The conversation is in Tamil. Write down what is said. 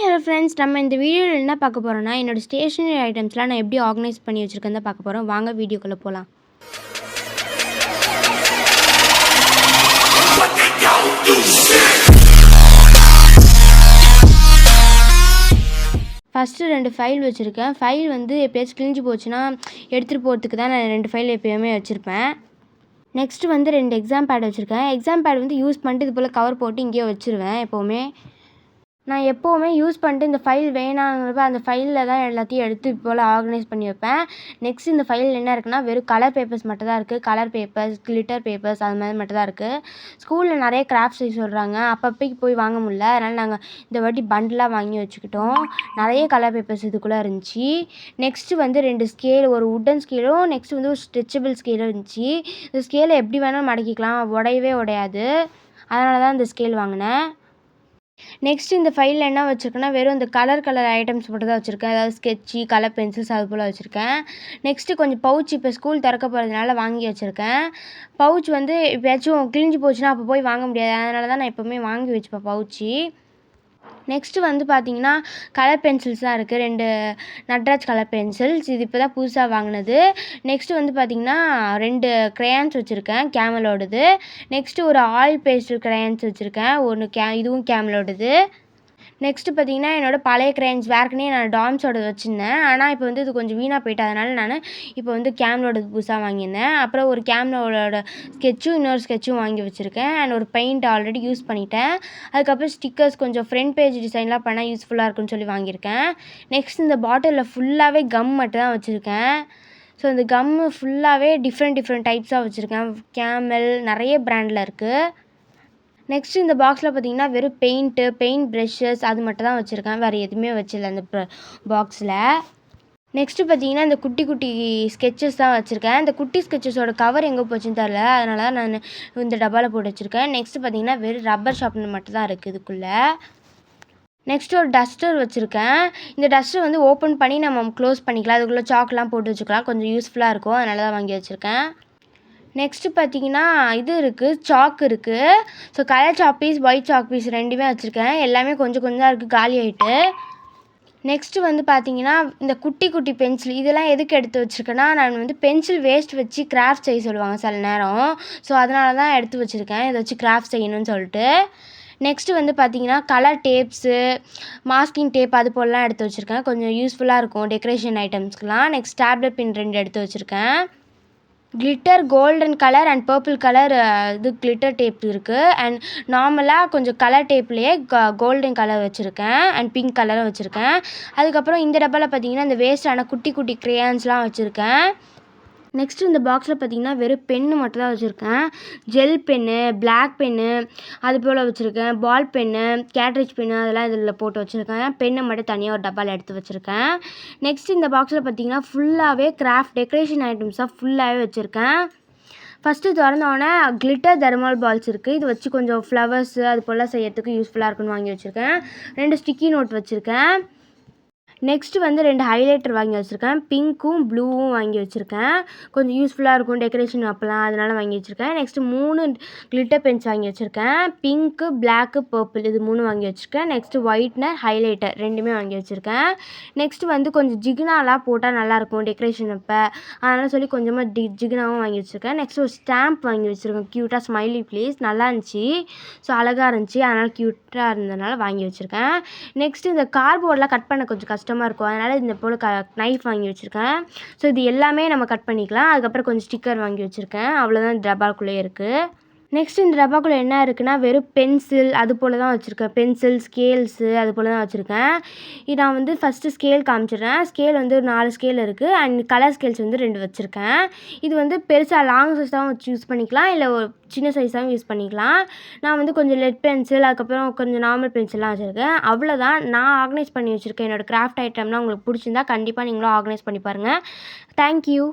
ஹலோ ஃப்ரெண்ட்ஸ், நம்ம இந்த வீடியோவில் என்ன பார்க்க போகிறோம்னா, என்னோடய ஸ்டேஷனரி ஐட்டம்ஸ்லாம் நான் எப்படி ஆர்கனைஸ் பண்ணி வச்சுருக்கேன் தான் பார்க்க போகிறோம். வாங்க வீடியோக்குள்ளே போகலாம். ஃபஸ்ட்டு 2 ஃபைல் வச்சுருக்கேன். ஃபைல் வந்து எப்போயாச்சும் கிழிஞ்சு போச்சுன்னா எடுத்துகிட்டு போகிறதுக்கு தான் நான் 2 ஃபைல் எப்போயுமே வச்சுருப்பேன். நெக்ஸ்ட்டு வந்து 2 எக்ஸாம் பேட் வச்சுருக்கேன். எக்ஸாம் பேட் வந்து யூஸ் பண்ணிட்டு இது போல் கவர் போட்டு இங்கேயே வச்சுருவேன் எப்போவுமே. நான் எப்போவுமே யூஸ் பண்ணிட்டு இந்த ஃபைல் வேணாங்கிறப்ப அந்த ஃபைலில் தான் எல்லாத்தையும் எடுத்து இது போல் ஆர்கனைஸ் பண்ணி வைப்பேன். நெக்ஸ்ட் இந்த ஃபைலில் என்ன இருக்குன்னா, வெறும் கலர் பேப்பர்ஸ் மட்டும் தான் இருக்குது. கலர் பேப்பர்ஸ், கிளிட்டர் பேப்பர்ஸ் அது மாதிரி மட்டும் தான் இருக்குது. ஸ்கூலில் நிறைய கிராஃப்ட்ஸ் செய்ய சொல்கிறாங்க. அப்பப்போக்கு போய் வாங்க முடியல. அதனால் நாங்கள் இந்த வாட்டி பண்டிலாக வாங்கி வச்சுக்கிட்டோம். நிறைய கலர் பேப்பர்ஸ் இதுக்குள்ளே இருந்துச்சு. நெக்ஸ்ட்டு வந்து 2 ஸ்கேல், ஒரு வுட்டன் ஸ்கேலும் நெக்ஸ்ட் வந்து ஒரு ஸ்ட்ரெச்சபிள் ஸ்கேலும் இருந்துச்சு. இந்த ஸ்கேலை எப்படி வேணாலும் மடக்கிக்கலாம், உடையவே உடையாது. அதனால தான் இந்த ஸ்கேல் வாங்கினேன். நெக்ஸ்ட் இந்த ஃபைலில் என்ன வச்சுருக்கேன்னா, வெறும் இந்த கலர் ஐட்டம்ஸ் மட்டும் தான் வச்சுருக்கேன். அதாவது ஸ்கெட்சு, கலர் பென்சில்ஸ் அது போல் வச்சுருக்கேன். நெக்ஸ்ட்டு கொஞ்சம் பவுச், இப்போ ஸ்கூல் திறக்க போகிறதுனால வாங்கி வச்சுருக்கேன். பவுச் வந்து எப்போயாச்சும் கிழிஞ்சு போச்சுன்னா அப்போ போய் வாங்க முடியாது. அதனால தான் நான் எப்போவுமே வாங்கி வச்சுப்பேன் பவுச்சு. நெக்ஸ்ட்டு வந்து பார்த்திங்கன்னா, கலர் பென்சில்ஸ் தான் இருக்குது. 2 நட்ராஜ் கலர் பென்சில்ஸ். இது இப்போ தான் புதுசாக வாங்கினது. நெக்ஸ்ட்டு வந்து பார்த்திங்கன்னா 2 க்ரையான்ஸ் வச்சுருக்கேன், கேமலோடது. நெக்ஸ்ட்டு ஒரு ஆயில் பேஸ்டல் க்ரையான்ஸ் வச்சுருக்கேன். இதுவும் கேமலோடது. நெக்ஸ்ட்டு பார்த்திங்கன்னா, என்னோடய பழைய க்ரையான்ஸ் ஏற்கனவே நான் டாம்ஸோடது வச்சுருந்தேன். ஆனால் இப்போ வந்து இது கொஞ்சம் வீணாக போயிட்டு அதனால நான் இப்போ வந்து கேமலோடது புதுசாக வாங்கியிருந்தேன். அப்புறம் ஒரு கேமலோட ஸ்கெட்சும் இன்னொரு ஸ்கெட்சும் வாங்கி வச்சுருக்கேன். அண்ட் ஒரு பெயிண்ட் ஆல்ரெடி யூஸ் பண்ணிட்டேன். அதுக்கப்புறம் ஸ்டிக்கர்ஸ் கொஞ்சம் ஃப்ரண்ட் பேஜ் டிசைன்லாம் பண்ணால் யூஸ்ஃபுல்லாக இருக்குன்னு சொல்லி வாங்கியிருக்கேன். நெக்ஸ்ட் இந்த பாட்டிலில் ஃபுல்லாகவே கம் மட்டும் தான் வச்சுருக்கேன். ஸோ இந்த கம்மு ஃபுல்லாகவே டிஃப்ரெண்ட் டைப்ஸாக வச்சுருக்கேன். கேமல் நிறைய ப்ராண்டில் இருக்குது. நெக்ஸ்ட்டு இந்த பாக்ஸில் பார்த்திங்கன்னா வெறும் பெயிண்ட் ப்ரஷஸ் அது மட்டும் தான் வச்சுருக்கேன். வேறு எதுவுமே வச்சில்ல அந்த பாக்ஸில். நெக்ஸ்ட்டு பார்த்திங்கன்னா இந்த குட்டி ஸ்கெட்சஸ் தான் வச்சுருக்கேன். இந்த குட்டி ஸ்கெட்சஸோட கவர் எங்கே போச்சுன்னு தெரில. அதனால தான் நான் இந்த டப்பாவில் போட்டு வச்சுருக்கேன். நெக்ஸ்ட்டு பார்த்திங்கன்னா வெறும் ரப்பர் ஷார்ப்னர் மட்டும் தான் இருக்குது இதுக்குள்ளே. நெக்ஸ்ட்டு ஒரு டஸ்டர் வச்சுருக்கேன். இந்த டஸ்டர் வந்து ஓப்பன் பண்ணி நம்ம க்ளோஸ் பண்ணிக்கலாம். அதுக்குள்ளே சாக்லாம் போட்டு வச்சுக்கலாம். கொஞ்சம் யூஸ்ஃபுல்லாக இருக்கும். அதனால தான் வாங்கி வச்சுருக்கேன். நெக்ஸ்ட்டு பார்த்திங்கன்னா இது இருக்குது, சாக் இருக்குது. So colour chalk piece, white chalk piece 2மே வச்சுருக்கேன். எல்லாமே கொஞ்சம் தான் இருக்குது, காலி ஆகிட்டு. நெக்ஸ்ட்டு வந்து பார்த்திங்கன்னா இந்த குட்டி பென்சில் இதெல்லாம் எதுக்கு எடுத்து வச்சுருக்கேன்னா, நான் வந்து பென்சில் வேஸ்ட் வச்சு கிராஃப்ட் செய்ய சொல்லுவாங்க சில நேரம். ஸோ அதனால தான் எடுத்து வச்சுருக்கேன், இதை வச்சு கிராஃப்ட் செய்யணும்னு சொல்லிட்டு. நெக்ஸ்ட்டு வந்து பார்த்திங்கன்னா கலர் டேப்ஸு, மாஸ்கிங் டேப் அது போலலாம் எடுத்து வச்சுருக்கேன். கொஞ்சம் யூஸ்ஃபுல்லாக இருக்கும் டெக்கரேஷன் ஐட்டம்ஸ்க்கெலாம். நெக்ஸ்ட் டேப்லெட் பின் 2 எடுத்து வச்சுருக்கேன். Glitter golden colour and purple colour இது கிளிட்டர் டேப் இருக்குது. அண்ட் நார்மலாக கொஞ்சம் கலர் டேப்லேயே கோல்டன் கலர் வச்சுருக்கேன். அண்ட் பிங்க் கலரும் வச்சுருக்கேன். அதுக்கப்புறம் இந்த டப்பாவில் பார்த்திங்கன்னா இந்த வேஸ்டான குட்டி க்ரேயான்ஸ்லாம் வச்சுருக்கேன். நெக்ஸ்ட்டு இந்த பாக்ஸில் பார்த்திங்கன்னா வெறும் பென்னு மட்டும் தான் வச்சுருக்கேன். ஜெல் பென்னு, பிளாக் பென்னு அது போல் வச்சுருக்கேன். பால் பென்னு, கேட்ரிட்ஜ் பென்னு அதெல்லாம் இதில் போட்டு வச்சுருக்கேன். பெண்ணை மட்டும் தனியாக ஒரு டப்பாவில் எடுத்து வச்சுருக்கேன். நெக்ஸ்ட் இந்த பாக்ஸில் பார்த்திங்கன்னா ஃபுல்லாகவே கிராஃப்ட் டெக்கரேஷன் ஐட்டம்ஸாக ஃபுல்லாகவே வச்சுருக்கேன். ஃபஸ்ட்டு திறந்தோடனே கிளிட்டர் தெர்மால் பால்ஸ் இருக்குது. இது வச்சு கொஞ்சம் ஃப்ளவர்ஸு அது போல் செய்யறதுக்கு யூஸ்ஃபுல்லாக இருக்குன்னு வாங்கி வச்சுருக்கேன். 2 ஸ்டிக்கி நோட் வச்சுருக்கேன். நெக்ஸ்ட்டு வந்து 2 ஹைலைட்டர் வாங்கி வச்சுருக்கேன். பிங்க்கும் ப்ளூவும் வாங்கி வச்சுருக்கேன். கொஞ்சம் யூஸ்ஃபுல்லாக இருக்கும் டெக்கரேஷன் அப்போலாம், அதனால் வாங்கி வச்சுருக்கேன். நெக்ஸ்ட்டு 3 கிளிட்டர் பென்ஸ் வாங்கி வச்சுருக்கேன். பிங்க்கு, பிளாக்கு, பர்பிள் இது 3 வாங்கி வச்சுருக்கேன். நெக்ஸ்ட்டு ஒயிட்னர், ஹைலைட்டர் 2மே வாங்கி வச்சுருக்கேன். நெக்ஸ்ட்டு வந்து கொஞ்சம் ஜிகினாலாம் போட்டால் நல்லாயிருக்கும் டெக்கரேஷன் அப்போ, அதனால் சொல்லி கொஞ்சமாக ஜிகினாவும் வாங்கி வச்சுருக்கேன். நெக்ஸ்ட்டு ஒரு ஸ்டாம்ப் வாங்கி வச்சுருக்கேன். க்யூட்டாக ஸ்மைலி ப்ளீஸ் நல்லா இருந்துச்சு. ஸோ அழகாக இருந்துச்சு, அதனால் க்யூட்டாக இருந்ததுனால வாங்கி வச்சுருக்கேன். நெக்ஸ்ட்டு இந்த கார்ட்போர்டெலாம் கட் பண்ண கொஞ்சம் கஷ்டமாக இருக்கும், அதனால் இந்த போல் நைஃப் வாங்கி வச்சுருக்கேன். ஸோ இது எல்லாமே நம்ம கட் பண்ணிக்கலாம். அதுக்கப்புறம் கொஞ்சம் ஸ்டிக்கர் வாங்கி வச்சுருக்கேன். அவ்வளோதான் இந்த டப்பாக்குள்ளேயே இருக்குது. நெக்ஸ்ட் இந்த டப்பாக்குள்ளே என்ன இருக்குன்னா வெறும் பென்சில் அது போல் தான் வச்சுருக்கேன். பென்சில், ஸ்கேல்ஸு அது போல் தான் வச்சுருக்கேன். நான் வந்து ஃபஸ்ட்டு ஸ்கேல் காமிச்சிடுறேன். ஸ்கேல் வந்து ஒரு 4 ஸ்கேல் இருக்குது. அண்ட் கலர் ஸ்கேல்ஸ் வந்து 2 வச்சுருக்கேன். இது வந்து பெருசாக லாங் சைஸாகவும் வச்சு யூஸ் பண்ணிக்கலாம், இல்லை ஒரு சின்ன சைஸாகவும் யூஸ் பண்ணிக்கலாம். நான் வந்து கொஞ்சம் லெட் பென்சில் அதுக்கப்புறம் கொஞ்சம் நார்மல் பென்சில்லாம் வச்சுருக்கேன். அவ்வளோதான் நான் ஆர்கனைஸ் பண்ணி வச்சுருக்கேன். என்னோடய கிராஃப்ட் ஐட்டம்லாம் உங்களுக்கு பிடிச்சிருந்தா கண்டிப்பாக நீங்களும் ஆர்கனைஸ் பண்ணி பாருங்கள். தேங்க்யூ.